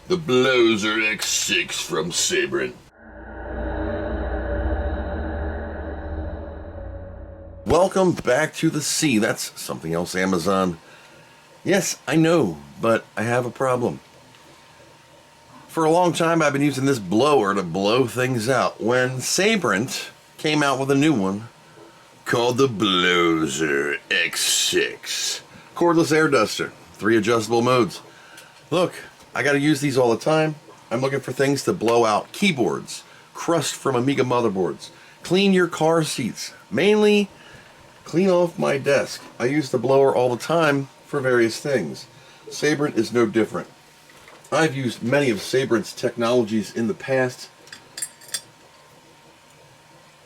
The BLowzer X6 from Sabrent. Welcome back to the sea. That's something else, Amazon. Yes, I know, but I have a problem. For a long time, I've been using this blower to blow things out. When Sabrent came out with a new one called the BLowzer X6. Cordless air duster, 3 adjustable modes. Look, I gotta use these all the time. I'm looking for things to blow out keyboards, crust from Amiga motherboards, clean your car seats, mainly clean off my desk. I use the blower all the time for various things. Sabrent is no different. I've used many of Sabrent's technologies in the past,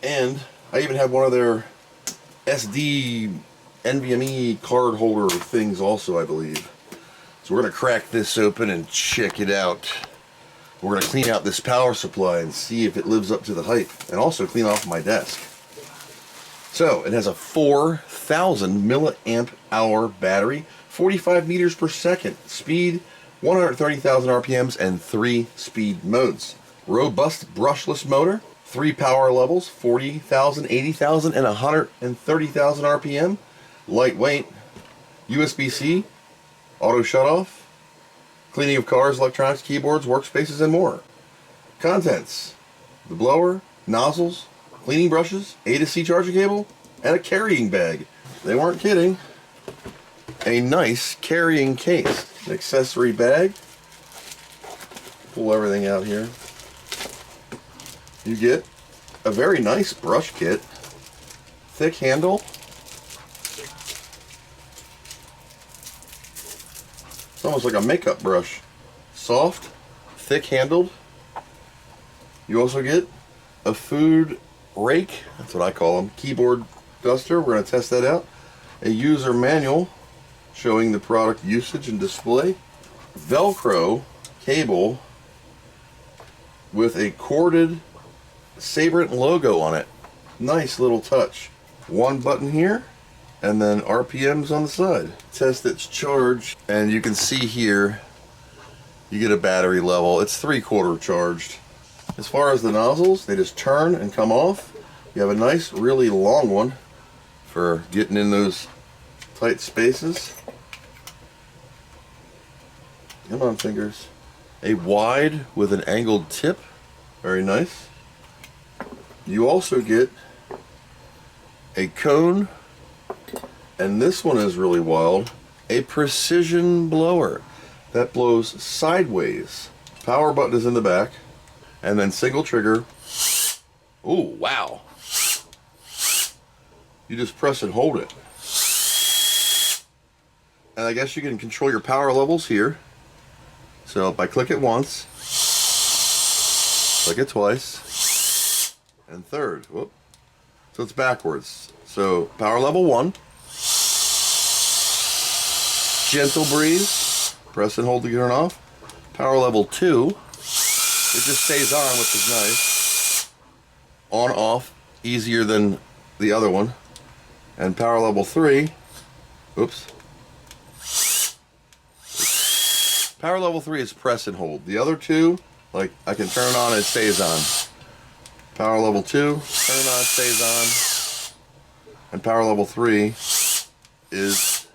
and I even have one of their SD NVMe card holder things also, I believe. So we're going to crack this open and check it out. We're going to clean out this power supply and see if it lives up to the hype, and also clean off my desk. So it has a 4,000 milliamp hour battery, 45 meters per second, speed 130,000 RPMs, and 3 speed modes. Robust brushless motor, 3 power levels, 40,000, 80,000, and 130,000 RPM. Lightweight, USB-C, auto shut-off, cleaning of cars, electronics, keyboards, workspaces, and more. Contents: the blower, nozzles, cleaning brushes, A to C charging cable, and a carrying bag. They weren't kidding. A nice carrying case. An accessory bag. Pull everything out here. You get a very nice brush kit. Thick handle. It's almost like a makeup brush. Soft, thick handled. You also get a food rake, that's what I call them, keyboard duster. We're going to test that out. A user manual showing the product usage and display. Velcro cable with a corded Sabrent logo on it. Nice little touch. One button here, and then RPMs on the side. Test its charge, and you can see here you get a battery level. It's 3/4 charged. As far as the nozzles, they just turn and come off. You have a nice, really long one for getting in those tight spaces. Come on, fingers. A wide with an angled tip. Very nice. You also get a cone, and this one is really wild, a precision blower that blows sideways. Power button is in the back, and then single trigger. Oh, wow. You just press and hold it. And I guess you can control your power levels here. So if I click it once, click it twice, and third. Whoop. So it's backwards. So power level 1, gentle breeze, press and hold to turn off. Power level 2, it just stays on, which is nice. On, off, easier than the other one. And power level 3, oops. Power level 3 is press and hold. The other two, like, I can turn it on and it stays on. Power level 2, turn it on, it stays on. And power level 3 is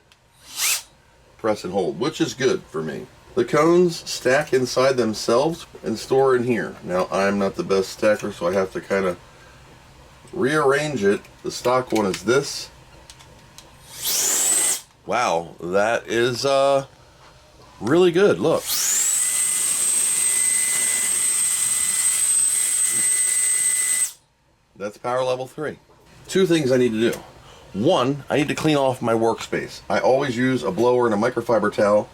press and hold, which is good for me. The cones stack inside themselves and store in here. Now, I'm not the best stacker, so I have to kind of rearrange it. The stock one is this. Wow, that is really good. Look. That's power level 3. 2 things I need to do. 1, I need to clean off my workspace. I always use a blower and a microfiber towel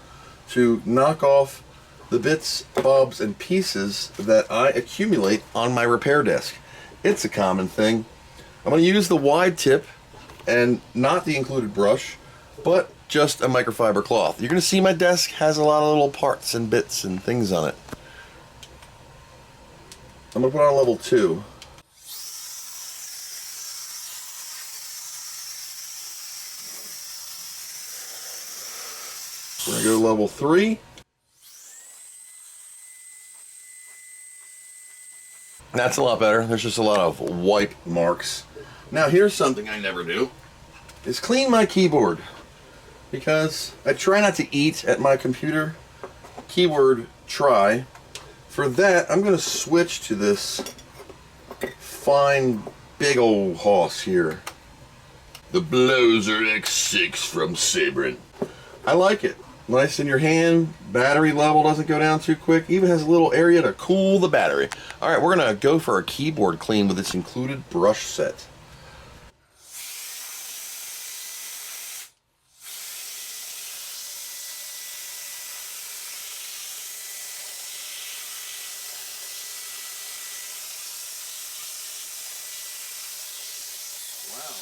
to knock off the bits, bobs, and pieces that I accumulate on my repair desk. It's a common thing. I'm going to use the wide tip and not the included brush, but just a microfiber cloth. You're going to see my desk has a lot of little parts and bits and things on it. I'm going to put on level 2. We're going to go to level 3. That's a lot better. There's just a lot of wipe marks. Now here's something I never do, is clean my keyboard. Because I try not to eat at my computer. Keyword try. For that, I'm going to switch to this fine big old hoss here. The BLowzer X6 from Sabrent. I like it. Nice in your hand. Battery level doesn't go down too quick. Even has a little area to cool the battery. Alright, we're going to go for a keyboard clean with its included brush set. Wow.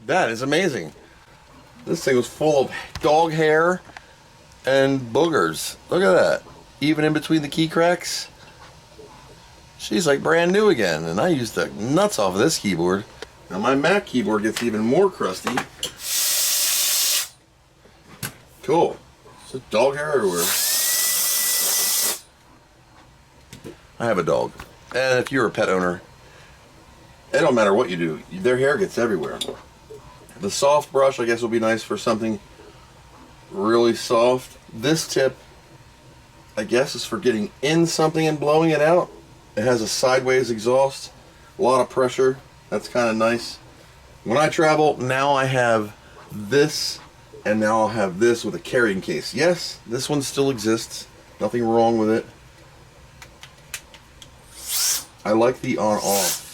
That is amazing. This thing was full of dog hair and boogers. Look at that. Even in between the key cracks. She's like brand new again. And I used the nuts off of this keyboard. Now my Mac keyboard gets even more crusty. Cool. There's dog hair everywhere. I have a dog. And if you're a pet owner, it don't matter what you do. Their hair gets everywhere. The soft brush, I guess, will be nice for something really soft. This tip, I guess, is for getting in something and blowing it out. It has a sideways exhaust, a lot of pressure. That's kind of nice. When I travel, now I have this, and now I'll have this with a carrying case. Yes, this one still exists. Nothing wrong with it. I like the on-off.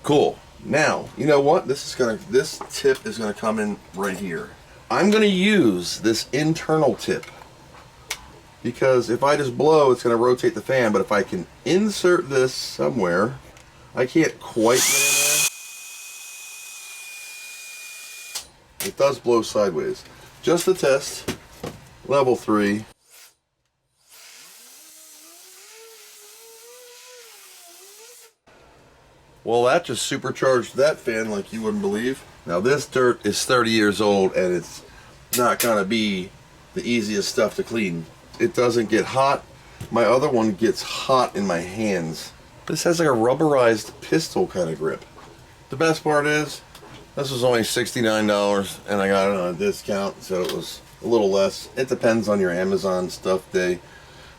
Cool. Now, you know what? This tip is gonna come in right here. I'm gonna use this internal tip because if I just blow, it's gonna rotate the fan. But if I can insert this somewhere, I can't quite get in there. It does blow sideways. Just a test. Level 3. Well, that just supercharged that fan like you wouldn't believe. Now this dirt is 30 years old and it's not gonna be the easiest stuff to clean. It doesn't get hot. My other one gets hot in my hands. This has like a rubberized pistol kind of grip. The best part is, this was only $69 and I got it on a discount, so it was a little less. It depends on your Amazon stuff day.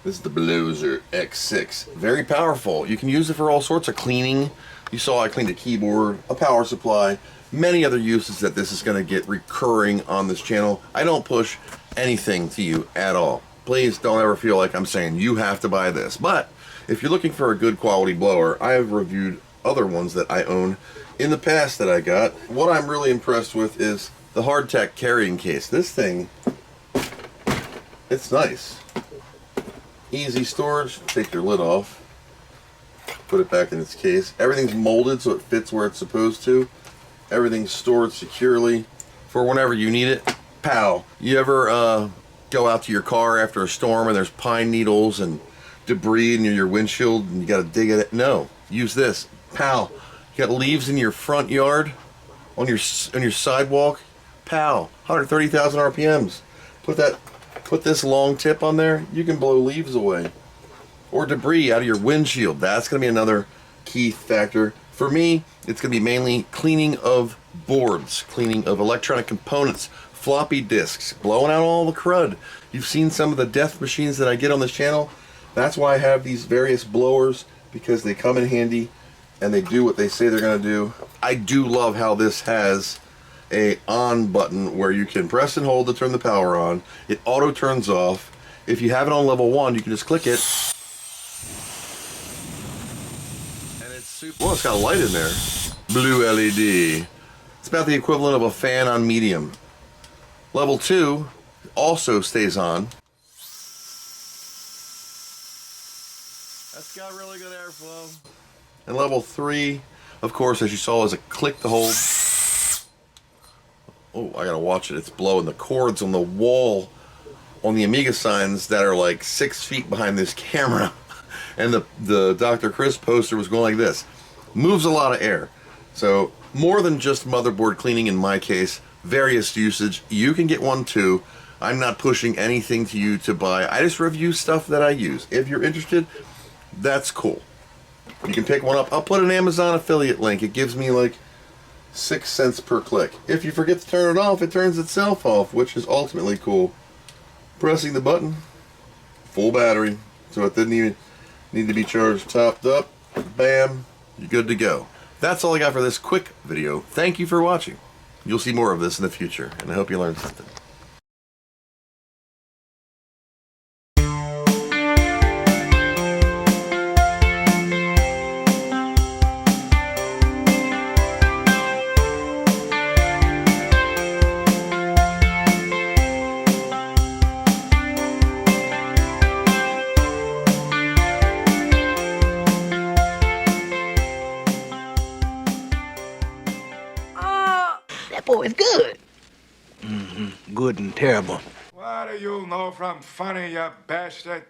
This is the BLowzer X6. Very powerful. You can use it for all sorts of cleaning. You saw I cleaned a keyboard, a power supply, many other uses that this is going to get recurring on this channel. I don't push anything to you at all. Please don't ever feel like I'm saying you have to buy this. But if you're looking for a good quality blower, I have reviewed other ones that I own in the past that I got. What I'm really impressed with is the hardtack carrying case. This thing, it's nice. Easy storage. Take your lid off. Put it back in its case. Everything's molded so it fits where it's supposed to. Everything's stored securely for whenever you need it. Pow! You ever go out to your car after a storm and there's pine needles and debris in your windshield and you gotta dig at it? No. Use this. Pow! You got leaves in your front yard, on your sidewalk. Pow! 130,000 RPMs. Put this long tip on there. You can blow leaves away. Or debris out of your windshield. That's going to be another key factor. For me, it's going to be mainly cleaning of boards, cleaning of electronic components, floppy disks, blowing out all the crud. You've seen some of the death machines that I get on this channel. That's why I have these various blowers, because they come in handy and they do what they say they're going to do. I do love how this has a on button where you can press and hold to turn the power on. It auto turns off. If you have it on level 1, you can just click it. Well, it's got a light in there. Blue LED. It's about the equivalent of a fan on medium. Level 2 also stays on. That's got really good airflow. And level 3, of course, as you saw, is a click to hold. Oh, I gotta watch it. It's blowing the cords on the wall on the Amiga signs that are like 6 feet behind this camera. And the Dr. Chris poster was going like this. Moves a lot of air. So more than just motherboard cleaning in my case, various usage. You can get one too. I'm not pushing anything to you to buy. I just review stuff that I use. If you're interested, that's cool. You can pick one up. I'll put an Amazon affiliate link. It gives me like 6 cents per click. If you forget to turn it off, it turns itself off, which is ultimately cool. Pressing the button, full battery, so it didn't even need to be charged, topped up, bam, you're good to go. That's all I got for this quick video. Thank you for watching. You'll see more of this in the future, and I hope you learned something. That boy is good. Mm-hmm. Good and terrible. What do you know from funny, you bastard?